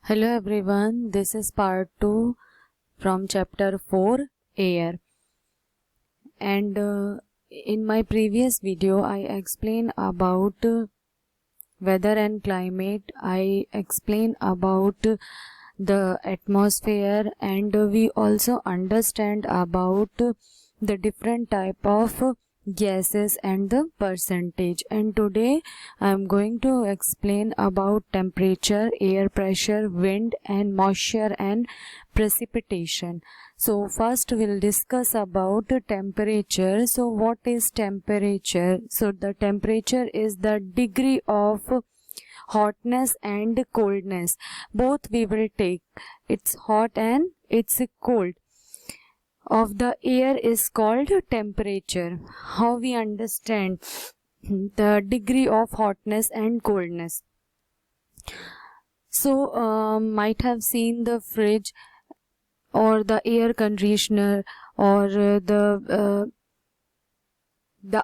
Hello everyone, this is part 2 from chapter 4 Air. And in my previous video I explained about weather and climate. I explained about the atmosphere, and we also understand about the different type of gases and the percentage. And today I am going to explain about temperature, air pressure, wind and moisture and precipitation. So first we'll discuss about temperature. So what is temperature? So the temperature is the degree of hotness and coldness. Both we will take. It's hot and it's cold of the air is called temperature. How we understand the degree of hotness and coldness? So might have seen the fridge or the air conditioner or the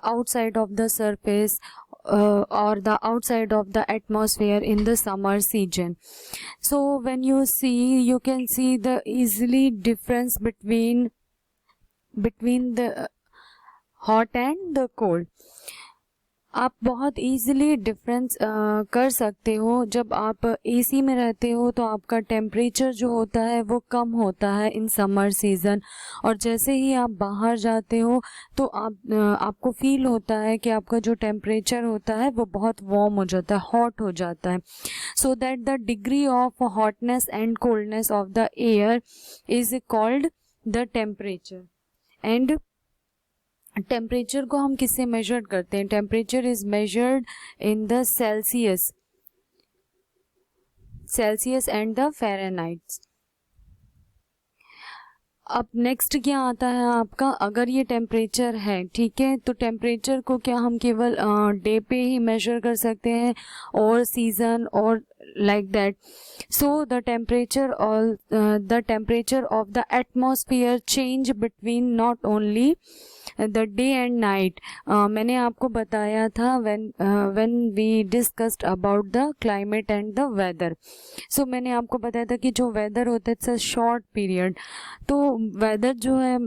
outside of the surface or the outside of the atmosphere in the summer season. So when you see, you can see the easily difference between the hot and the cold. आप बहुत easily difference कर सकते हो. जब आप AC में रहते हो तो आपका टेम्परेचर जो होता है वो कम होता है इन समर सीज़न, और जैसे ही आप बाहर जाते हो तो आपको फील होता है कि आपका जो टेम्परेचर होता है वो बहुत वार्म हो जाता है, हॉट हो जाता है. So that the degree of hotness and coldness of the air is called the temperature. And temperature को हम किससे मेजर करते हैं? Temperature is measured in the Celsius and the Fahrenheit. अब नेक्स्ट क्या आता है आपका? अगर ये टेम्परेचर है, ठीक है, तो टेम्परेचर को क्या हम केवल डे पे ही मेजर कर सकते हैं और सीज़न और like that? So the temperature of the atmosphere change between not only the day and night. मैंने आपको बताया था when we discussed about the climate and the weather. So मैंने आपको बताया था कि जो weather होता है it's a short period. तो weather जो है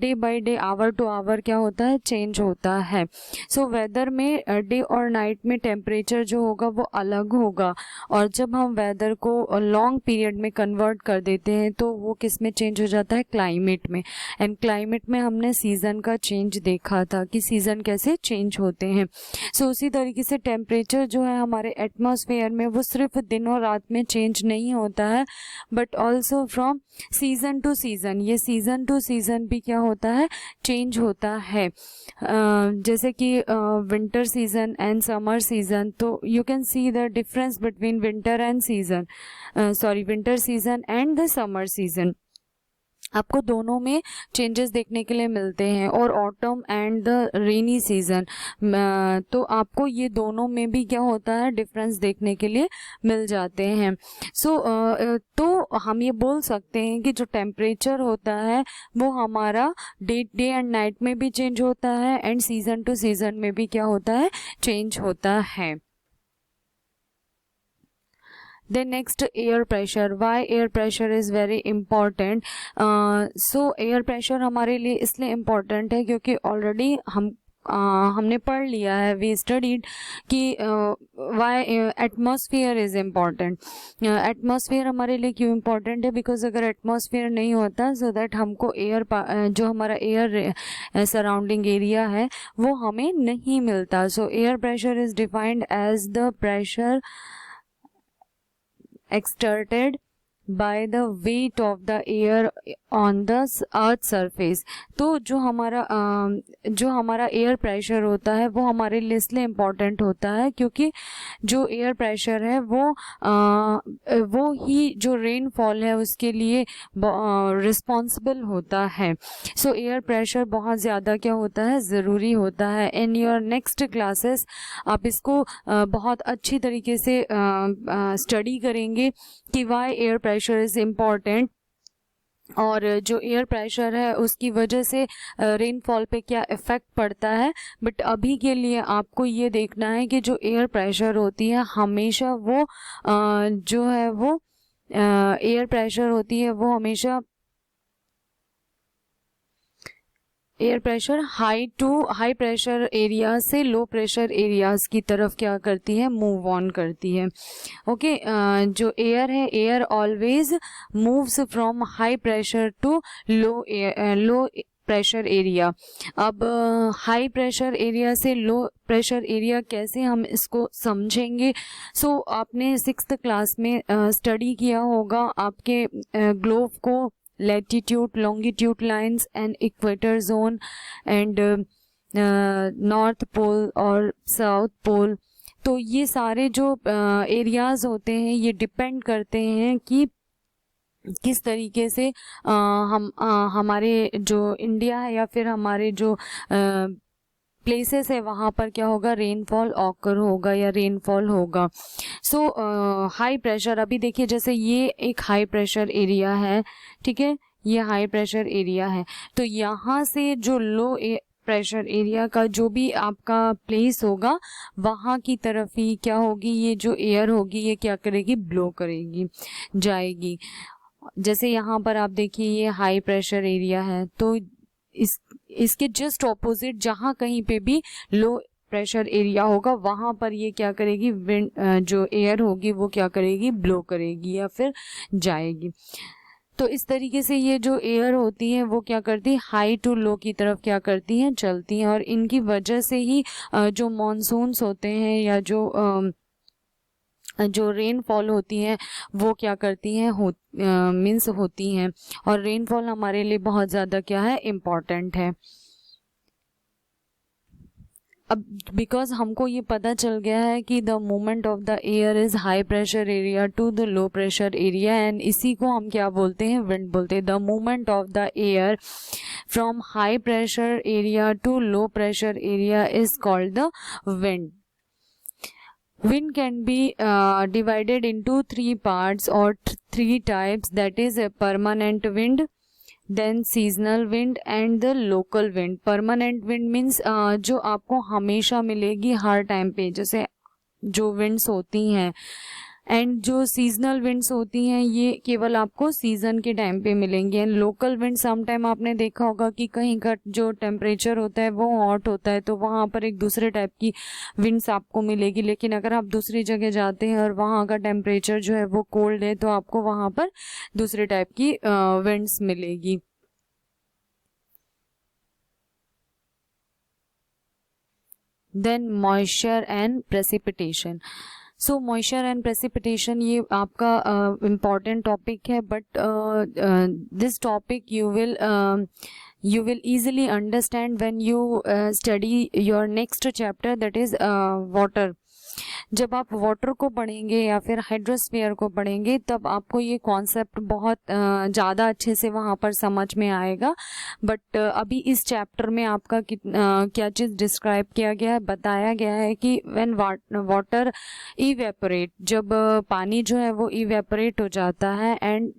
day by day, hour to hour क्या होता है? change होता है. So weather में day और night में temperature जो होगा वो अलग होगा, और जब हम वेदर को लॉन्ग पीरियड में कन्वर्ट कर देते हैं तो वो किस में चेंज हो जाता है? क्लाइमेट में. एंड क्लाइमेट में हमने सीज़न का चेंज देखा था कि सीज़न कैसे चेंज होते हैं. सो उसी तरीके से टेम्परेचर जो है हमारे एटमॉस्फेयर में वो सिर्फ दिन और रात में चेंज नहीं होता है, but also from season to season. ये सीज़न टू सीज़न भी क्या होता है? चेंज होता है. जैसे कि winter season and summer season, तो you can see the difference between winter season and the summer season. आपको दोनों में चेंजेस देखने के लिए मिलते हैं. और autumn and the rainy season, तो आपको ये दोनों में भी क्या होता है? डिफरेंस देखने के लिए मिल जाते हैं. तो हम ये बोल सकते हैं कि जो टेम्परेचर होता है वो हमारा डे एंड नाइट में भी चेंज होता है एंड सीजन टू सीजन में भी क्या होता है? चेंज होता है. Then next, air pressure. Why air pressure is very important? So air pressure हमारे लिए इसलिए important है क्योंकि already हमने पढ़ लिया है, वी स्टडीड कि why atmosphere is important. Atmosphere हमारे लिए क्यों इम्पॉर्टेंट है? बिकॉज अगर एटमॉस्फेयर नहीं होता सो दैट हमको एयर जो हमारा एयर सराउंडिंग एरिया है वो हमें नहीं मिलता. So air pressure is defined as the pressure exerted by the weight of the air on the earth surface. तो जो हमारा एयर प्रेशर होता है वो हमारे लिए इसलिए इम्पॉर्टेंट होता है क्योंकि जो एयर प्रेशर है वो ही जो रेनफॉल है उसके लिए रिस्पॉन्सिबल होता है. सो एयर प्रेशर बहुत ज़्यादा क्या होता है? ज़रूरी होता है. इन योर नेक्स्ट क्लासेस आप इसको बहुत अच्छी तरीके से स्टडी करेंगे कि why air pressure is important, और जो एयर प्रेशर है उसकी वजह से रेनफॉल पे क्या इफ़ेक्ट पड़ता है. बट अभी के लिए आपको ये देखना है कि जो एयर प्रेशर होती है हमेशा वो जो है वो एयर प्रेशर होती है वो हमेशा air pressure high pressure area से लो प्रेशर एरियाज की तरफ क्या करती है, मूव ऑन करती है। ओके, जो एयर है, air always moves from high pressure to low pressure area. अब हाई प्रेशर एरिया से लो प्रेशर एरिया कैसे हम इसको समझेंगे? सो आपने 6th क्लास में स्टडी किया होगा आपके ग्लोब को, latitude longitude lines and equator zone and north pole और साउथ पोल। तो ये सारे जो एरियाज होते हैं ये डिपेंड करते हैं कि किस तरीके से हमारे जो इंडिया है या फिर हमारे जो प्लेसेस है वहाँ पर क्या होगा, रेनफॉल ऑकर होगा या रेनफॉल होगा। सो हाई प्रेशर, अभी देखिए जैसे ये एक हाई प्रेशर एरिया है, ठीक है, ये हाई प्रेशर एरिया है, तो यहाँ से जो लो प्रेशर एरिया का जो भी आपका प्लेस होगा वहाँ की तरफ ही क्या होगी, ये जो एयर होगी ये क्या करेगी, ब्लो करेगी, जाएगी। जैसे यहाँ पर आप देखिए ये हाई प्रेशर एरिया है, तो इसके जस्ट ऑपोजिट जहाँ कहीं पे भी लो प्रेशर एरिया होगा वहाँ पर ये क्या करेगी, विंड जो एयर होगी वो क्या करेगी, ब्लो करेगी या फिर जाएगी। तो इस तरीके से ये जो एयर होती है वो क्या करती है, हाई टू लो की तरफ क्या करती हैं, चलती हैं, और इनकी वजह से ही जो मॉनसून्स होते हैं या जो रेनफॉल होती है वो क्या करती हैं, मीन्स होती हैं। और रेनफॉल हमारे लिए बहुत ज़्यादा क्या है, इम्पॉर्टेंट है। अब बिकॉज हमको ये पता चल गया है कि the movement of the air is high pressure area to the low pressure area, and इसी को हम क्या बोलते हैं, विंड बोलते हैं। The movement of the air from high pressure area to low pressure area is called the wind. Wind can be divided into 3 parts or 3 types, that is a permanent wind, then seasonal wind and the local wind। permanent wind means जो आपको हमेशा मिलेगी हर time पे, जैसे जो winds होती हैं, and जो सीजनल विंड्स होती हैं ये केवल आपको सीजन के टाइम पे मिलेंगे। And local wind some time आपने देखा होगा कि कहीं का जो टेम्परेचर होता है वो हॉट होता है तो वहाँ पर एक दूसरे टाइप की विंड्स आपको मिलेगी, लेकिन अगर आप दूसरी जगह जाते हैं और वहाँ का टेम्परेचर जो है वो कोल्ड है तो आपको वहाँ पर दूसरे टाइप की विंड्स मिलेगी। Then moisture and precipitation. So moisture and precipitation ये आपका इम्पॉर्टेंट टॉपिक है, but this topic you will easily understand when you study your next chapter, that is water। जब आप वाटर को पढ़ेंगे या फिर हाइड्रोस्फीयर को पढ़ेंगे तब आपको ये कॉन्सेप्ट बहुत ज़्यादा अच्छे से वहाँ पर समझ में आएगा। बट अभी इस चैप्टर में आपका क्या चीज़ डिस्क्राइब किया गया है, बताया गया है कि व्हेन वाटर इवेपोरेट, जब पानी जो है वो इवेपोरेट हो जाता है, एंड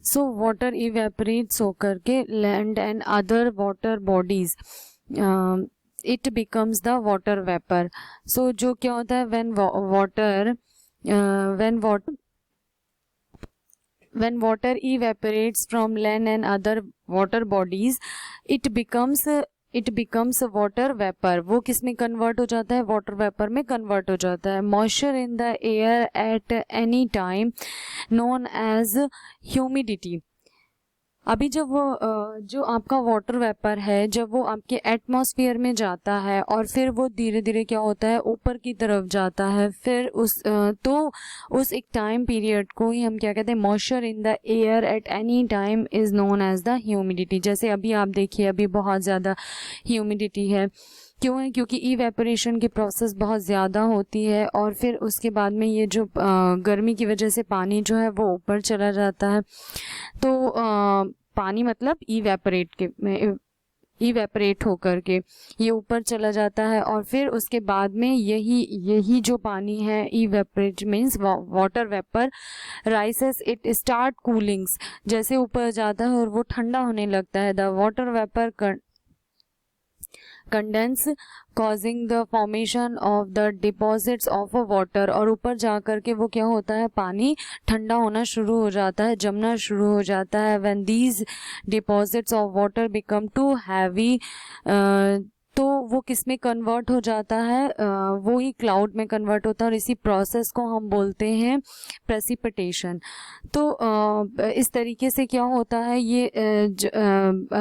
सो वाटर इवेपोरेट्स होकर के land and other water bodies, it becomes the water vapour. So जो क्या होता है, when water evaporates from land and other water bodies, it becomes water vapour. वो किस में कन्वर्ट हो जाता है, वाटर वेपर में कन्वर्ट हो जाता है। Moisture in the air at any time known as humidity. अभी जब वो जो आपका वाटर वेपर है जब वो आपके एटमॉस्फेयर में जाता है और फिर वो धीरे धीरे क्या होता है, ऊपर की तरफ जाता है, फिर उस एक टाइम पीरियड को ही हम क्या कहते हैं, moisture in the air at any time is known as the humidity. जैसे अभी आप देखिए अभी बहुत ज़्यादा ह्यूमिडिटी है, क्यों है, क्योंकि इवेपोरेशन की प्रोसेस बहुत ज़्यादा होती है और फिर उसके बाद में ये जो गर्मी की वजह से पानी जो है वो ऊपर चला जाता है। तो पानी मतलब इवेपोरेट होकर के ये ऊपर चला जाता है और फिर उसके बाद में यही जो पानी है, evaporate means water vapour rises, it start coolings, जैसे ऊपर जाता है और वो ठंडा होने लगता है। The water vapour condense causing the formation of the deposits of water, और ऊपर जा कर के वो क्या होता है, पानी ठंडा होना शुरू हो जाता है, जमना शुरू हो जाता है। When these deposits of water become too heavy, तो वो किस में कन्वर्ट हो जाता है, वो ही क्लाउड में कन्वर्ट होता है, और इसी प्रोसेस को हम बोलते हैं प्रेसिपिटेशन। तो इस तरीके से क्या होता है, ये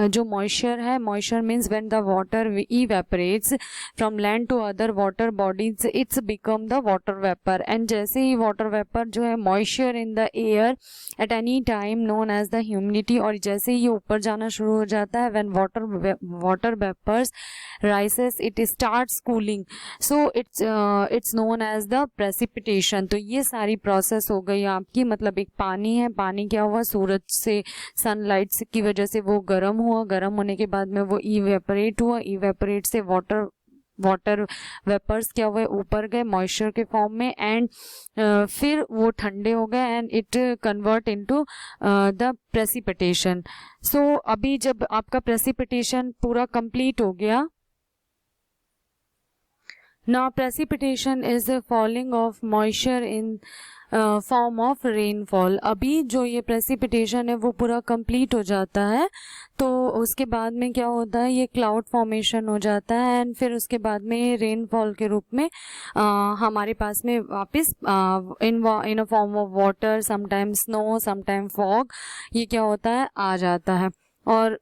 जो मॉइस्चर है, moisture means when the water evaporates from land to other water bodies it's become the water vapour, and जैसे ही वाटर वेपर जो है moisture in the air at any time known as the humidity, और जैसे ही ये ऊपर जाना शुरू हो जाता है, when water vapours rises it starts cooling, so it's known as the precipitation। तो ये सारी प्रोसेस हो गई आपकी, मतलब एक पानी है, पानी क्या हुआ, सूरज से सनलाइट की वजह से वो गर्म हुआ, गर्म होने के बाद में वो इवेपोरेट हुआ, इवेपोरेट से वाटर वेपर्स क्या हुए, ऊपर गए मॉइस्चर के फॉर्म में, एंड फिर वो ठंडे हो गए and it convert into the precipitation. So अभी जब आपका प्रेसिपिटेशन पूरा कंप्लीट हो गया, now precipitation is the falling of moisture in form of rainfall. अभी जो ये प्रेसिपिटेशन है वो पूरा कंप्लीट हो जाता है, तो उसके बाद में क्या होता है, ये क्लाउड फॉर्मेशन हो जाता है, एंड फिर उसके बाद में रेनफॉल के रूप में हमारे पास में वापस in a form of water, sometime snow, sometime fog, ये क्या होता है, आ जाता है। और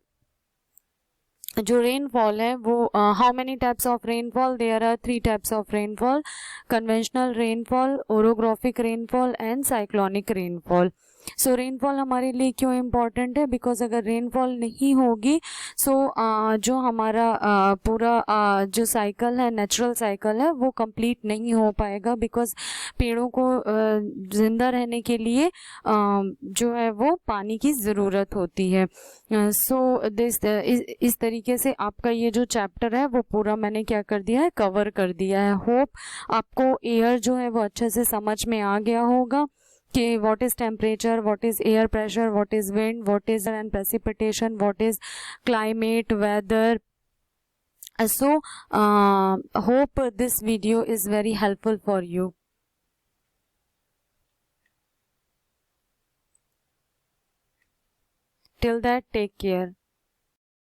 जो रेनफॉल है वो how many types of rainfall, there are 3 types of rainfall, conventional rainfall, orographic rainfall and cyclonic rainfall. So rainfall हमारे लिए क्यों इम्पॉर्टेंट है, बिकॉज अगर रेनफॉल नहीं होगी सो जो हमारा पूरा जो साइकिल है, नेचुरल साइकिल है, वो कंप्लीट नहीं हो पाएगा, बिकॉज पेड़ों को जिंदा रहने के लिए जो है वो पानी की ज़रूरत होती है। सो दिस इस तरीके से आपका ये जो चैप्टर है वो पूरा मैंने क्या कर दिया है, कवर कर दिया है। होप आपको एयर जो है वो अच्छे से समझ में आ गया होगा कि what is temperature, what is air pressure, what is wind, what is and precipitation, what is climate, weather. So hope this video is very helpful for you. Till that, take care.